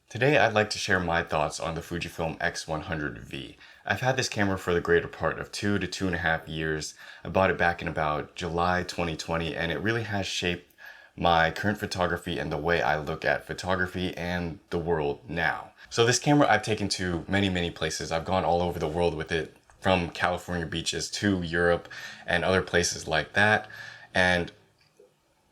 Today I'd like to share my thoughts on the Fujifilm x100v. I've had this camera for the greater part of 2 to 2.5 years. I bought it back in about July 2020 and it really has shaped my current photography and the way I look at photography and the world now. So this camera I've taken to many places. I've gone all over the world with it, from California beaches to Europe and other places like that. And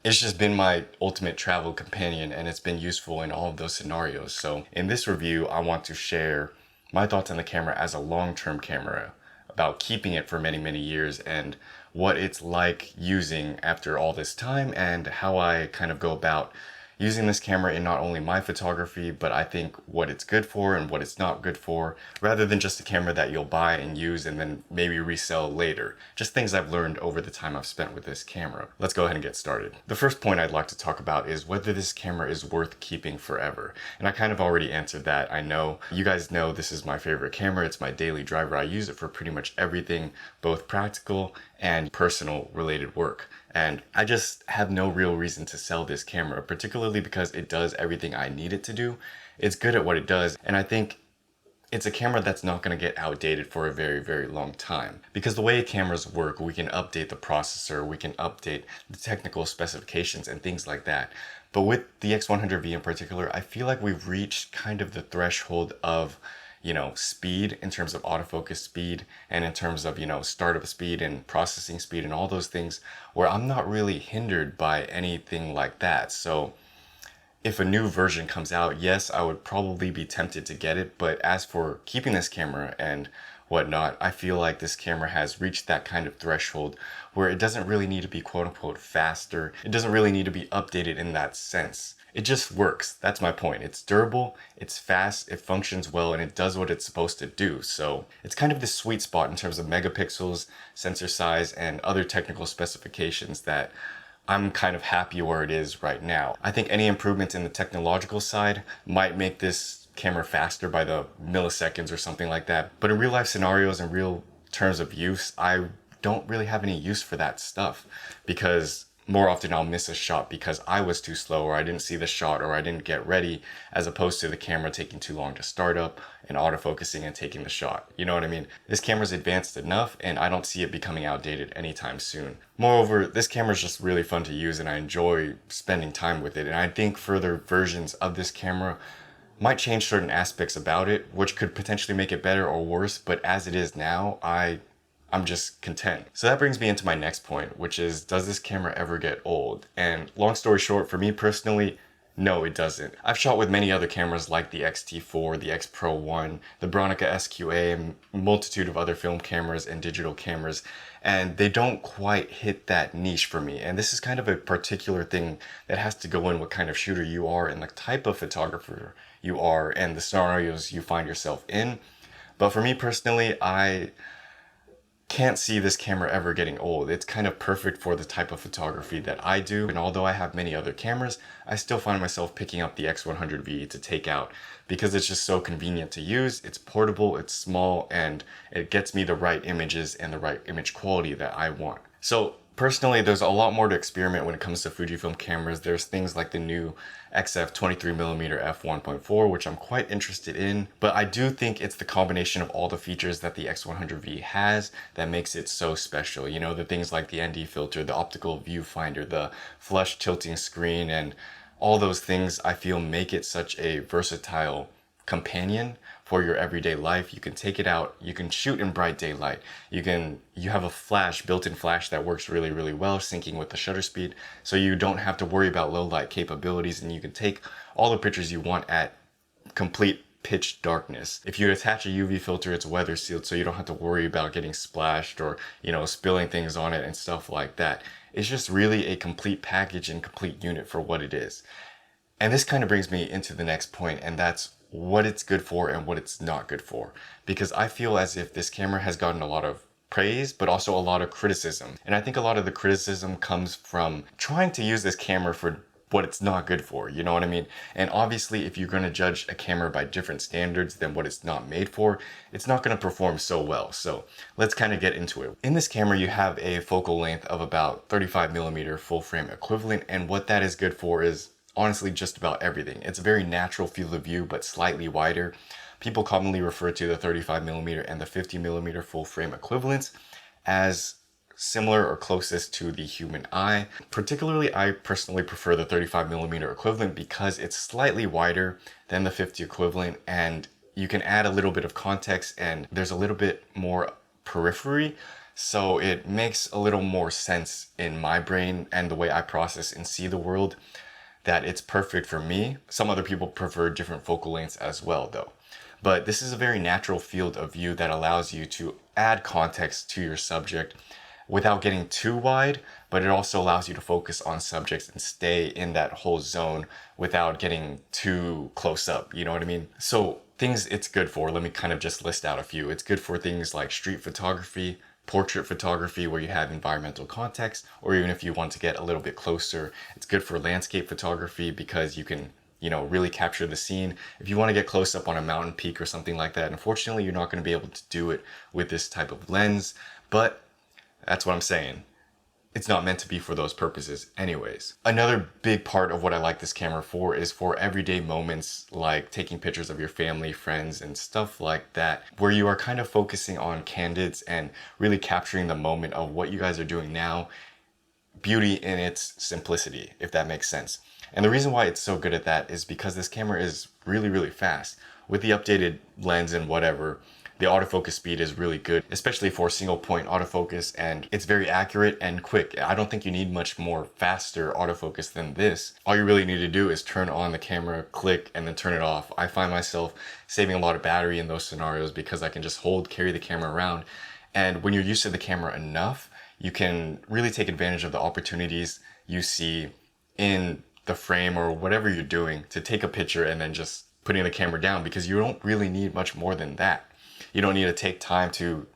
it's just been my ultimate travel companion and it's been useful in all of those scenarios. So in this review, I want to share my thoughts on the camera as a long-term camera, about keeping it for many years and what it's like using after all this time and how I kind of go about using this camera in not only my photography, but I think what it's good for and what it's not good for, rather than just a camera that you'll buy and use and then maybe resell later. Just things I've learned over the time I've spent with this camera. Let's go ahead and get started. The first point I'd like to talk about is whether this camera is worth keeping forever. And I kind of already answered that. I know you guys know this is my favorite camera. It's my daily driver. I use it for pretty much everything, both practical and personal related work. And I just have no real reason to sell this camera, particularly because it does everything I need it to do. It's good at what it does, and I think it's a camera that's not going to get outdated for a very long time. Because the way cameras work, we can update the processor, we can update the technical specifications and things like that. But with the X100V in particular, I feel like we've reached kind of the threshold of speed, in terms of autofocus speed and in terms of, startup speed and processing speed and all those things, where I'm not really hindered by anything like that. So if a new version comes out, yes, I would probably be tempted to get it. But as for keeping this camera and whatnot, I feel like this camera has reached that kind of threshold where it doesn't really need to be quote unquote faster. It doesn't really need to be updated in that sense. It just works. That's my point. It's durable, it's fast, it functions well, and it does what it's supposed to do. So it's kind of the sweet spot in terms of megapixels, sensor size, and other technical specifications that I'm kind of happy where it is right now. I think any improvements in the technological side might make this camera faster by the milliseconds or something like that. But in real life scenarios and real terms of use, I don't really have any use for that stuff, because more often I'll miss a shot because I was too slow, or I didn't see the shot, or I didn't get ready, as opposed to the camera taking too long to start up and autofocusing and taking the shot. You know what I mean? This camera's advanced enough and I don't see it becoming outdated anytime soon. Moreover, this camera's just really fun to use and I enjoy spending time with it. And I think further versions of this camera might change certain aspects about it, which could potentially make it better or worse, but as it is now, I'm just content. So that brings me into my next point, which is, does this camera ever get old? And long story short, for me personally, no, it doesn't. I've shot with many other cameras like the X-T4, the X Pro 1, the Bronica SQA, and a multitude of other film cameras and digital cameras, and they don't quite hit that niche for me. And this is kind of a particular thing that has to go in what kind of shooter you are and the type of photographer you are and the scenarios you find yourself in. But for me personally, I can't see this camera ever getting old. It's kind of perfect for the type of photography that I do, and although I have many other cameras, I still find myself picking up the X100V to take out because it's just so convenient to use. It's portable, it's small, and it gets me the right images and the right image quality that I want. So personally, there's a lot more to experiment when it comes to Fujifilm cameras. There's things like the new XF 23mm f1.4, which I'm quite interested in, but I do think it's the combination of all the features that the X100V has that makes it so special. You know, the things like the ND filter, the optical viewfinder, the flush tilting screen, and all those things I feel make it such a versatile companion for your everyday life. You can take it out, you can shoot in bright daylight, you have a flash, built-in flash that works really well, syncing with the shutter speed, so you don't have to worry about low light capabilities, and you can take all the pictures you want at complete pitch darkness. If you attach a UV filter, it's weather sealed, so you don't have to worry about getting splashed or, spilling things on it and stuff like that. It's just really a complete package and complete unit for what it is. And this kind of brings me into the next point, and that's what it's good for and what it's not good for. Because I feel as if this camera has gotten a lot of praise, but also a lot of criticism. And I think a lot of the criticism comes from trying to use this camera for what it's not good for, you know what I mean? And obviously, if you're going to judge a camera by different standards than what it's not made for, it's not going to perform so well. So let's kind of get into it. In this camera, you have a focal length of about 35mm full frame equivalent. And what that is good for is honestly just about everything. It's a very natural field of view, but slightly wider. People commonly refer to the 35mm and the 50mm full frame equivalents as similar or closest to the human eye. Particularly, I personally prefer the 35mm equivalent because it's slightly wider than the 50 equivalent, and you can add a little bit of context and there's a little bit more periphery. So it makes a little more sense in my brain and the way I process and see the world, that it's perfect for me. Some other people prefer different focal lengths as well though. But this is a very natural field of view that allows you to add context to your subject without getting too wide, but it also allows you to focus on subjects and stay in that whole zone without getting too close up, you know what I mean? So things it's good for, let me kind of just list out a few. It's good for things like street photography, portrait photography where you have environmental context, or even if you want to get a little bit closer. It's good for landscape photography because you can, you know, really capture the scene. If you want to get close up on a mountain peak or something like that, unfortunately, you're not going to be able to do it with this type of lens, but that's what I'm saying. It's not meant to be for those purposes anyways. Another big part of what I like this camera for is for everyday moments like taking pictures of your family, friends, and stuff like that, where you are kind of focusing on candids and really capturing the moment of what you guys are doing now, beauty in its simplicity, if that makes sense. And the reason why it's so good at that is because this camera is really, really fast. With the updated lens and whatever, the autofocus speed is really good, especially for single point autofocus, and it's very accurate and quick. I don't think you need much more faster autofocus than this. All you really need to do is turn on the camera, click, and then turn it off. I find myself saving a lot of battery in those scenarios because I can just carry the camera around. And when you're used to the camera enough, you can really take advantage of the opportunities you see in the frame or whatever you're doing to take a picture and then just putting the camera down, because you don't really need much more than that. You don't need to take time to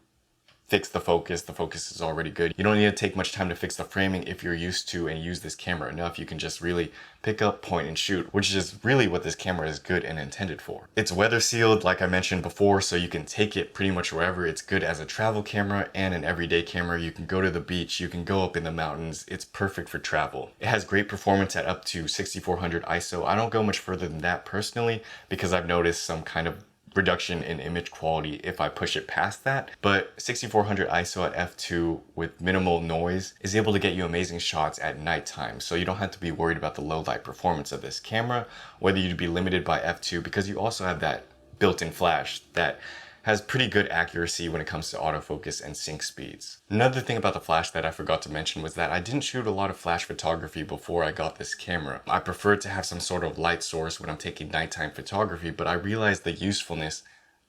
fix the focus. The focus is already good. You don't need to take much time to fix the framing if you're used to and use this camera enough. You can just really pick up, point, and shoot, which is really what this camera is good and intended for. It's weather sealed, like I mentioned before, so you can take it pretty much wherever. It's good as a travel camera and an everyday camera. You can go to the beach, you can go up in the mountains. It's perfect for travel. It has great performance at up to 6400 ISO. I don't go much further than that personally because I've noticed some kind of reduction in image quality if I push it past that, but 6400 ISO at f2 with minimal noise is able to get you amazing shots at nighttime, so you don't have to be worried about the low light performance of this camera, whether you'd be limited by f2, because you also have that built-in flash that has pretty good accuracy when it comes to autofocus and sync speeds. Another thing about the flash that I forgot to mention was that I didn't shoot a lot of flash photography before I got this camera. I prefer to have some sort of light source when I'm taking nighttime photography, but I realized the usefulness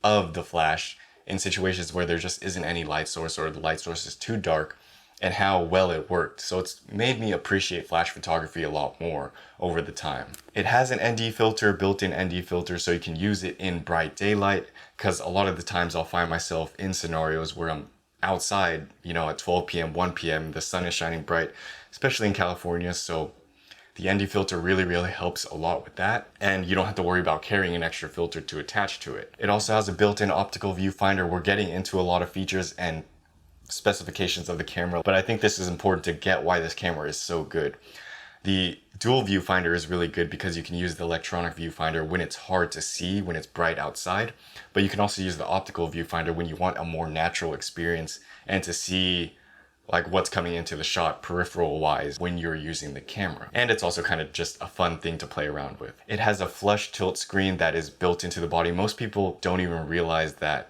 of the flash in situations where there just isn't any light source or the light source is too dark, and how well it worked. So it's made me appreciate flash photography a lot more over the time. It has an ND filter, built-in ND filter, so you can use it in bright daylight, because a lot of the times I'll find myself in scenarios where I'm outside, you know, at 12 p.m., 1 p.m., the sun is shining bright, especially in California, so the ND filter really, really helps a lot with that, and you don't have to worry about carrying an extra filter to attach to it. It also has a built-in optical viewfinder. We're getting into a lot of features and specifications of the camera, but I think this is important to get why this camera is so good. The dual viewfinder is really good because you can use the electronic viewfinder when it's hard to see, when it's bright outside, but you can also use the optical viewfinder when you want a more natural experience and to see like what's coming into the shot peripheral wise when you're using the camera. And it's also kind of just a fun thing to play around with. It has a flush tilt screen that is built into the body. Most people don't even realize that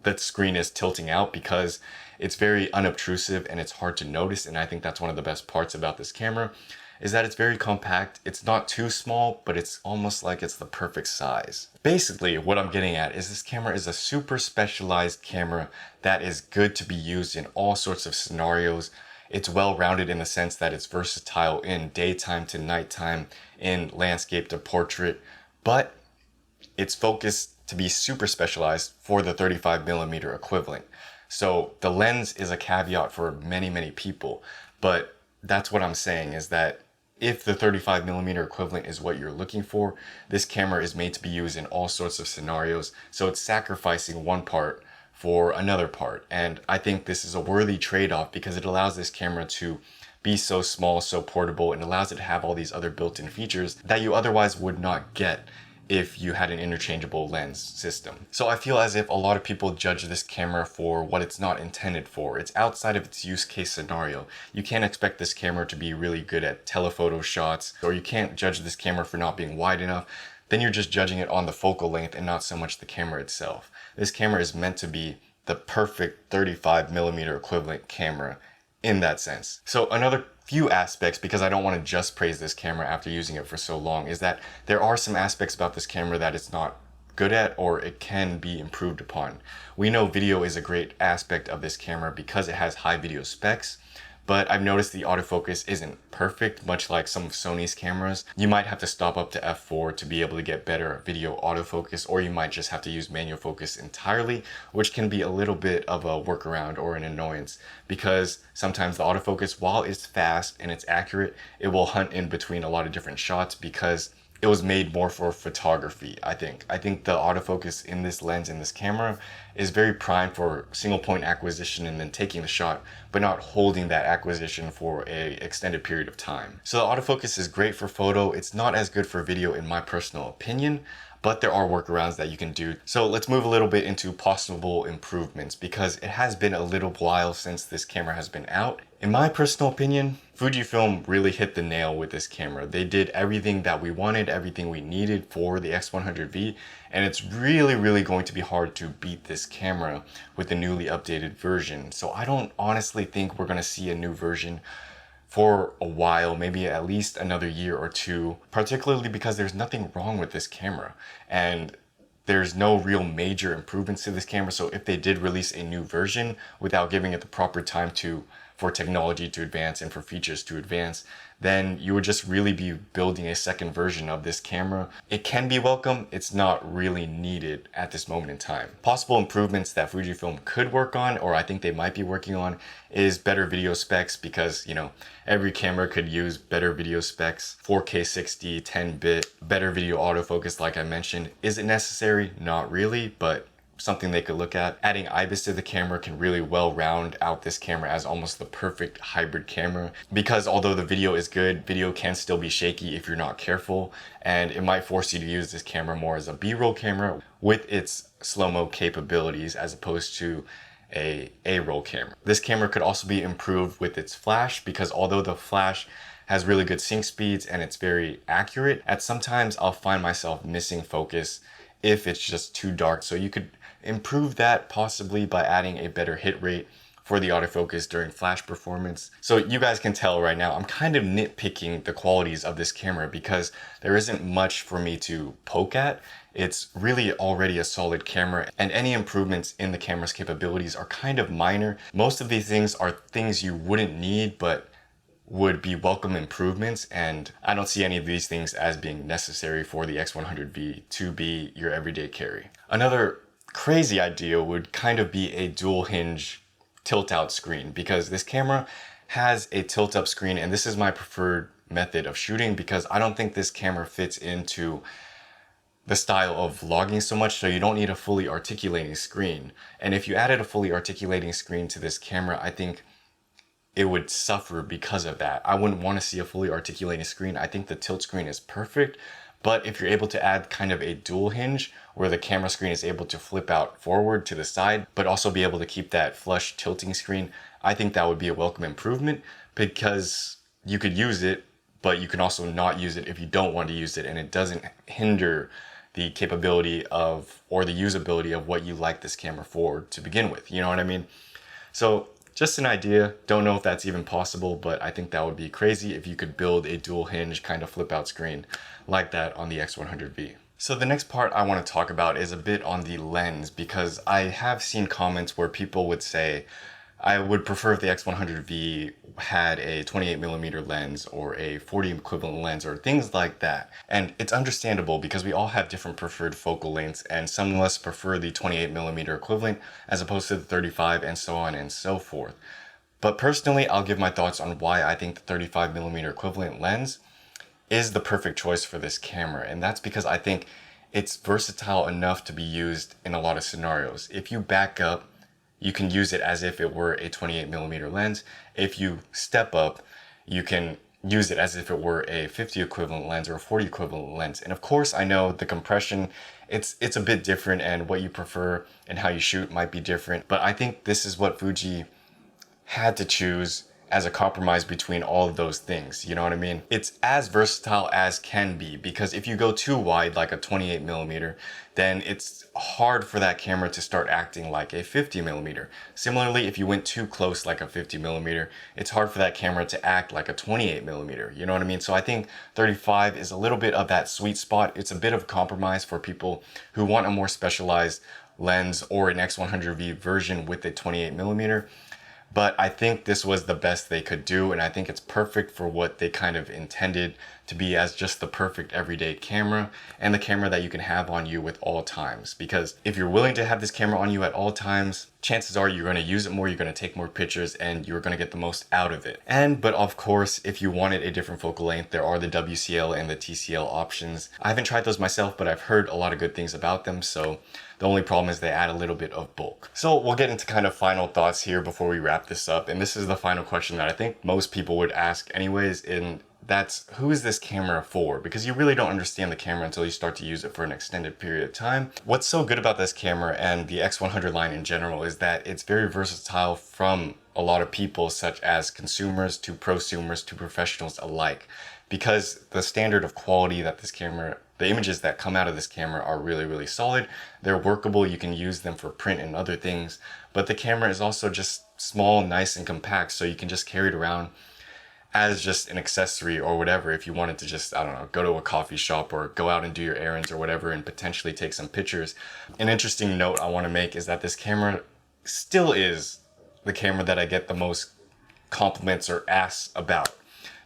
that screen is tilting out because it's very unobtrusive and it's hard to notice, and I think that's one of the best parts about this camera is that it's very compact. It's not too small, but it's almost like it's the perfect size. Basically, what I'm getting at is this camera is a super specialized camera that is good to be used in all sorts of scenarios. It's well-rounded in the sense that it's versatile in daytime to nighttime, in landscape to portrait, but it's focused to be super specialized for the 35mm equivalent. So the lens is a caveat for many, many people, but that's what I'm saying is that if the 35mm equivalent is what you're looking for, this camera is made to be used in all sorts of scenarios. So it's sacrificing one part for another part. And I think this is a worthy trade-off because it allows this camera to be so small, so portable, and allows it to have all these other built-in features that you otherwise would not get if you had an interchangeable lens system. So I feel as if a lot of people judge this camera for what it's not intended for. It's outside of its use case scenario. You can't expect this camera to be really good at telephoto shots, or you can't judge this camera for not being wide enough. Then you're just judging it on the focal length and not so much the camera itself. This camera is meant to be the perfect 35mm equivalent camera in that sense. So another few aspects, because I don't want to just praise this camera after using it for so long, is that there are some aspects about this camera that it's not good at, or it can be improved upon. We know video is a great aspect of this camera because it has high video specs, but I've noticed the autofocus isn't perfect, much like some of Sony's cameras. You might have to stop up to f4 to be able to get better video autofocus, or you might just have to use manual focus entirely, which can be a little bit of a workaround or an annoyance, because sometimes the autofocus, while it's fast and it's accurate, it will hunt in between a lot of different shots because it was made more for photography, I think. I think the autofocus in this lens, in this camera, is very primed for single point acquisition and then taking the shot, but not holding that acquisition for an extended period of time. So the autofocus is great for photo. It's not as good for video in my personal opinion, but there are workarounds that you can do. So let's move a little bit into possible improvements, because it has been a little while since this camera has been out. In my personal opinion, Fujifilm really hit the nail with this camera. They did everything that we wanted, everything we needed for the X100V, and it's really going to be hard to beat this camera with the newly updated version. So I don't honestly think we're gonna see a new version for a while, maybe at least another year or two, particularly because there's nothing wrong with this camera and there's no real major improvements to this camera. So if they did release a new version without giving it the proper time for technology to advance and for features to advance, then you would just really be building a second version of this camera. It can be welcome, it's not really needed at this moment in time. Possible improvements that Fujifilm could work on, or I think they might be working on, is better video specs, because, you know, every camera could use better video specs, 4K 60, 10-bit, better video autofocus like I mentioned. Is it necessary? Not really, but something they could look at. Adding IBIS to the camera can really well round out this camera as almost the perfect hybrid camera, because although the video is good, video can still be shaky if you're not careful, and it might force you to use this camera more as a B-roll camera with its slow-mo capabilities as opposed to a A-roll camera. This camera could also be improved with its flash, because although the flash has really good sync speeds and it's very accurate, at sometimes I'll find myself missing focus if it's just too dark. So you could improve that possibly by adding a better hit rate for the autofocus during flash performance. So you guys can tell right now I'm kind of nitpicking the qualities of this camera because there isn't much for me to poke at. It's really already a solid camera, and any improvements in the camera's capabilities are kind of minor. Most of these things are things you wouldn't need but would be welcome improvements, and I don't see any of these things as being necessary for the X100V to be your everyday carry. Another crazy idea would kind of be a dual hinge tilt out screen, because this camera has a tilt up screen, and this is my preferred method of shooting because I don't think this camera fits into the style of vlogging so much, so you don't need a fully articulating screen. And if you added a fully articulating screen to this camera, I think it would suffer because of that. I wouldn't want to see a fully articulating screen. I think the tilt screen is perfect, but if you're able to add kind of a dual hinge where the camera screen is able to flip out forward to the side, but also be able to keep that flush tilting screen, I think that would be a welcome improvement, because you could use it, but you can also not use it if you don't want to use it, and it doesn't hinder the capability of, or the usability of what you like this camera for to begin with. You know what I mean? So just an idea. Don't know if that's even possible, but I think that would be crazy if you could build a dual hinge kind of flip out screen like that on the X100V. So the next part I want to talk about is a bit on the lens, because I have seen comments where people would say, I would prefer if the X100V had a 28mm lens or a 40 equivalent lens or things like that. And it's understandable because we all have different preferred focal lengths, and some of us prefer the 28mm equivalent as opposed to the 35, and so on and so forth. But personally, I'll give my thoughts on why I think the 35mm equivalent lens is the perfect choice for this camera. And that's because I think it's versatile enough to be used in a lot of scenarios. If you back up, you can use it as if it were a 28mm lens. If you step up, you can use it as if it were a 50 equivalent lens or a 40 equivalent lens. And of course, I know the compression, it's a bit different, and what you prefer and how you shoot might be different. But I think this is what Fuji had to choose as a compromise between all of those things. You know what I mean? It's as versatile as can be, because if you go too wide, like a 28mm, then it's hard for that camera to start acting like a 50mm. Similarly, if you went too close, like a 50mm, it's hard for that camera to act like a 28mm. You know what I mean? So I think 35 is a little bit of that sweet spot. It's a bit of a compromise for people who want a more specialized lens or an X100V version with a 28mm. But I think this was the best they could do, and I think it's perfect for what they kind of intended to be, as just the perfect everyday camera, and the camera that you can have on you with all times. Because if you're willing to have this camera on you at all times, chances are you're going to use it more, you're going to take more pictures, and you're going to get the most out of it. But of course, if you wanted a different focal length, there are the WCL and the TCL options. I haven't tried those myself, but I've heard a lot of good things about them, so the only problem is they add a little bit of bulk. So we'll get into kind of final thoughts here before we wrap this up. And this is the final question that I think most people would ask anyways, and that's, who is this camera for? Because you really don't understand the camera until you start to use it for an extended period of time. What's so good about this camera and the X100 line in general is that it's very versatile from a lot of people, such as consumers to prosumers to professionals alike, because the standard of quality that this camera, the images that come out of this camera are really, really solid. They're workable. You can use them for print and other things, but the camera is also just small, nice, and compact, so you can just carry it around as just an accessory or whatever. If you wanted to just, I don't know, go to a coffee shop or go out and do your errands or whatever and potentially take some pictures. An interesting note I want to make is that this camera still is the camera that I get the most compliments or asks about,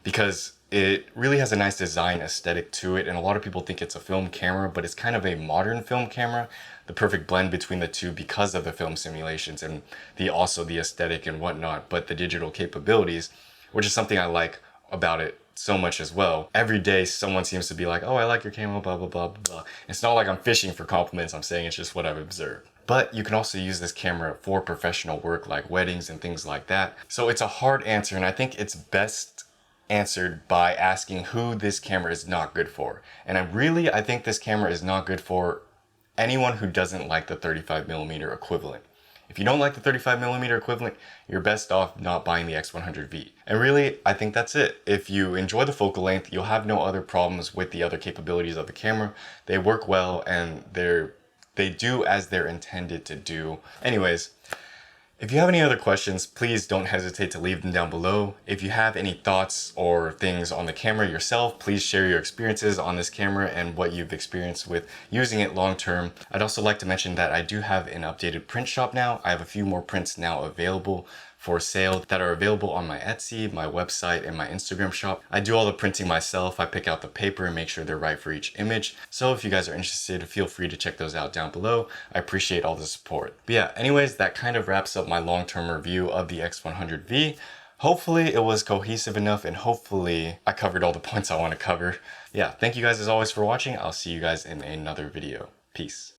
because it really has a nice design aesthetic to it, and a lot of people think it's a film camera, but it's kind of a modern film camera, the perfect blend between the two because of the film simulations and also the aesthetic and whatnot, but the digital capabilities, which is something I like about it so much as well. Every day someone seems to be like, oh, I like your camera, blah, blah, blah, blah, blah. It's not like I'm fishing for compliments, I'm saying it's just what I've observed. But you can also use this camera for professional work like weddings and things like that. So it's a hard answer, and I think it's best answered by asking who this camera is not good for. And I think this camera is not good for anyone who doesn't like the 35mm equivalent. If you don't like the 35mm equivalent, you're best off not buying the X100V. And really, I think that's it. If you enjoy the focal length, you'll have no other problems with the other capabilities of the camera. They work well, and they do as they're intended to do. Anyways, if you have any other questions, please don't hesitate to leave them down below. If you have any thoughts or things on the camera yourself, please share your experiences on this camera and what you've experienced with using it long term. I'd also like to mention that I do have an updated print shop now. I have a few more prints now available for sale that are available on my Etsy, my website, and my Instagram shop. I do all the printing myself. I pick out the paper and make sure they're right for each image. So if you guys are interested, feel free to check those out down below. I appreciate all the support. But yeah, anyways, that kind of wraps up my long-term review of the X100V. Hopefully it was cohesive enough, and hopefully I covered all the points I want to cover. Yeah, thank you guys as always for watching. I'll see you guys in another video. Peace.